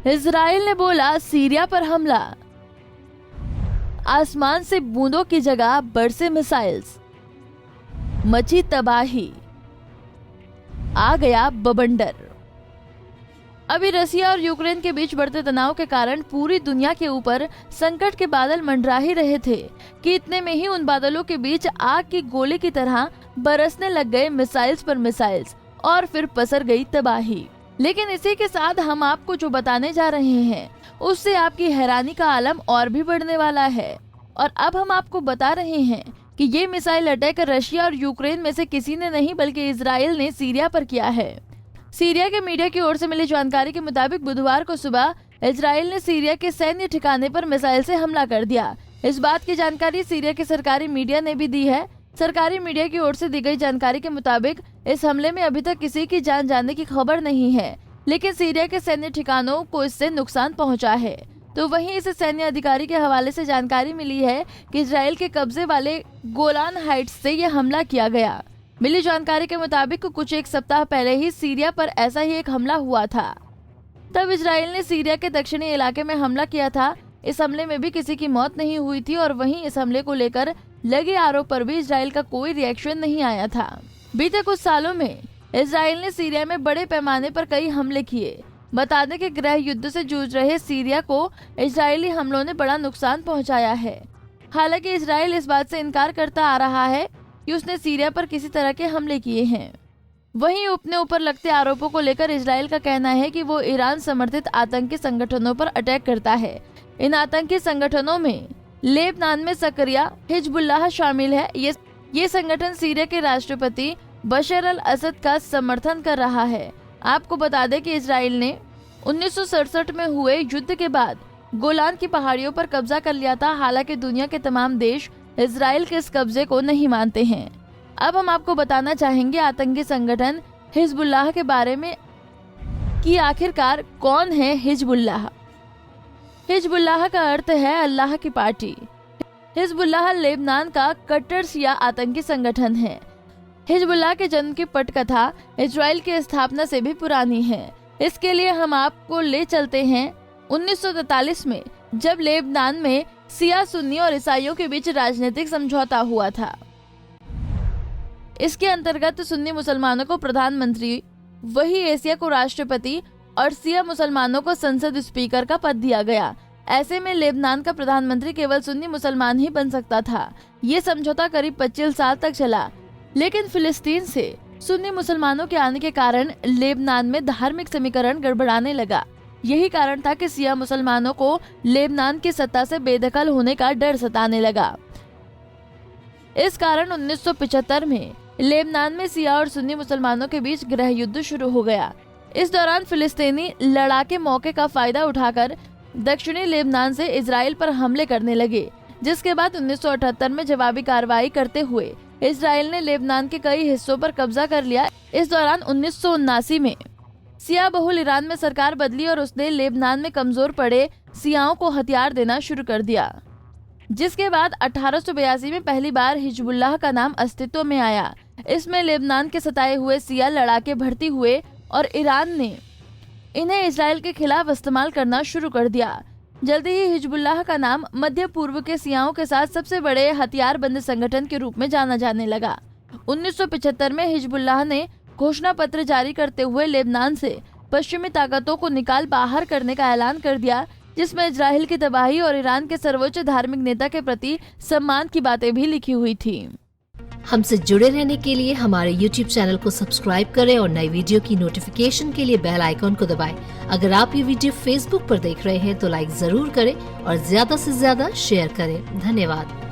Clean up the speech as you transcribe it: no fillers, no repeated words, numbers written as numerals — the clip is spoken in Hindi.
इजराइल ने बोला सीरिया पर हमला, आसमान से बूंदों की जगह बरसे मिसाइल्स, मची तबाही, आ गया बवंडर। अभी रसिया और यूक्रेन के बीच बढ़ते तनाव के कारण पूरी दुनिया के ऊपर संकट के बादल मंडरा ही रहे थे कि इतने में ही उन बादलों के बीच आग की गोली की तरह बरसने लग गए मिसाइल्स पर मिसाइल्स और फिर पसर गई तबाही। लेकिन इसी के साथ हम आपको जो बताने जा रहे हैं उससे आपकी हैरानी का आलम और भी बढ़ने वाला है। और अब हम आपको बता रहे हैं कि ये मिसाइल अटैक रशिया और यूक्रेन में से किसी ने नहीं बल्कि इजराइल ने सीरिया पर किया है। सीरिया के मीडिया की ओर से मिली जानकारी के मुताबिक बुधवार को सुबह इजराइल ने सीरिया के सैन्य ठिकाने पर मिसाइल से हमला कर दिया। इस बात की जानकारी सीरिया के सरकारी मीडिया ने भी दी है। सरकारी मीडिया की ओर से दी गई जानकारी के मुताबिक इस हमले में अभी तक किसी की जान जाने की खबर नहीं है, लेकिन सीरिया के सैन्य ठिकानों को इससे नुकसान पहुंचा है। तो वहीं इस सैन्य अधिकारी के हवाले से जानकारी मिली है कि इजराइल के कब्जे वाले गोलान हाइट्स से यह हमला किया गया। मिली जानकारी के मुताबिक कुछ एक सप्ताह पहले ही सीरिया पर ऐसा ही एक हमला हुआ था। तब इजराइल ने सीरिया के दक्षिणी इलाके में हमला किया था। इस हमले में भी किसी की मौत नहीं हुई थी और वहीं इस हमले को लेकर लगे आरोप पर भी इजराइल का कोई रिएक्शन नहीं आया था। बीते कुछ सालों में इजराइल ने सीरिया में बड़े पैमाने पर कई हमले किए। बता दें कि गृह युद्ध से जूझ रहे सीरिया को इजरायली हमलों ने बड़ा नुकसान पहुंचाया है। हालांकि इजराइल इस बात से इनकार करता आ रहा है कि उसने सीरिया पर किसी तरह के हमले किए हैं। वहीं अपने ऊपर लगते आरोपों को लेकर इजराइल का कहना है कि वो ईरान समर्थित आतंकी संगठनों पर अटैक करता है। इन आतंकी संगठनों में लेबनान में सक्रिया हिजबुल्लाह शामिल है। ये संगठन सीरिया के राष्ट्रपति बशर अल असद का समर्थन कर रहा है। आपको बता दें कि इजराइल ने 1967 में हुए युद्ध के बाद गोलान की पहाड़ियों पर कब्जा कर लिया था। हालांकि दुनिया के तमाम देश इजराइल के इस कब्जे को नहीं मानते हैं। अब हम आपको बताना चाहेंगे आतंकी संगठन हिजबुल्लाह के बारे में कि आखिरकार कौन है हिजबुल्लाह। हिजबुल्लाह का अर्थ है अल्लाह की पार्टी। हिजबुल्लाह लेबनान का कट्टर शिया आतंकी संगठन है। हिजबुल्लाह के जन्म की पटकथा इजराइल की स्थापना से भी पुरानी है। इसके लिए हम आपको ले चलते हैं 1943 में, जब लेबनान में शिया सुन्नी और ईसाइयों के बीच राजनीतिक समझौता हुआ था। इसके अंतर्गत सुन्नी मुसलमानों को प्रधानमंत्री, वही एशिया को राष्ट्रपति और शिया मुसलमानों को संसद स्पीकर का पद दिया गया। ऐसे में लेबनान का प्रधानमंत्री केवल सुन्नी मुसलमान ही बन सकता था। ये समझौता करीब 25 साल तक चला, लेकिन फिलिस्तीन से सुन्नी मुसलमानों के आने के कारण लेबनान में धार्मिक समीकरण गड़बड़ाने लगा। यही कारण था कि शिया मुसलमानों को लेबनान की सत्ता से बेदखल होने का डर सताने लगा। इस कारण 1975 में लेबनान में शिया और सुन्नी मुसलमानों के बीच गृह युद्ध शुरू हो गया। इस दौरान फिलिस्तीनी लड़ाके मौके का फायदा उठाकर दक्षिणी लेबनान से इजराइल पर हमले करने लगे, जिसके बाद 1978 में जवाबी कार्रवाई करते हुए इजराइल ने लेबनान के कई हिस्सों पर कब्जा कर लिया। इस दौरान 1979 में शिया बहुल ईरान में सरकार बदली और उसने लेबनान में कमजोर पड़े शियाओं को हथियार देना शुरू कर दिया, जिसके बाद 1882 में पहली बार हिजबुल्लाह का नाम अस्तित्व में आया। इसमें लेबनान के सताए हुए शिया लड़ाके भर्ती हुए और ईरान ने इन्हें इजराइल के खिलाफ इस्तेमाल करना शुरू कर दिया। जल्दी ही हिजबुल्लाह का नाम मध्य पूर्व के शियाओं के साथ सबसे बड़े हथियारबंद संगठन के रूप में जाना जाने लगा। 1975 में हिजबुल्लाह ने घोषणा पत्र जारी करते हुए लेबनान से पश्चिमी ताकतों को निकाल बाहर करने का ऐलान कर दिया, जिसमें इजराइल की तबाही और ईरान के सर्वोच्च धार्मिक नेता के प्रति सम्मान की बातें भी लिखी हुई थी। हमसे जुड़े रहने के लिए हमारे YouTube चैनल को सब्सक्राइब करें और नई वीडियो की नोटिफिकेशन के लिए बेल आइकॉन को दबाएं। अगर आप ये वीडियो Facebook पर देख रहे हैं तो लाइक जरूर करें और ज्यादा से ज्यादा शेयर करें। धन्यवाद।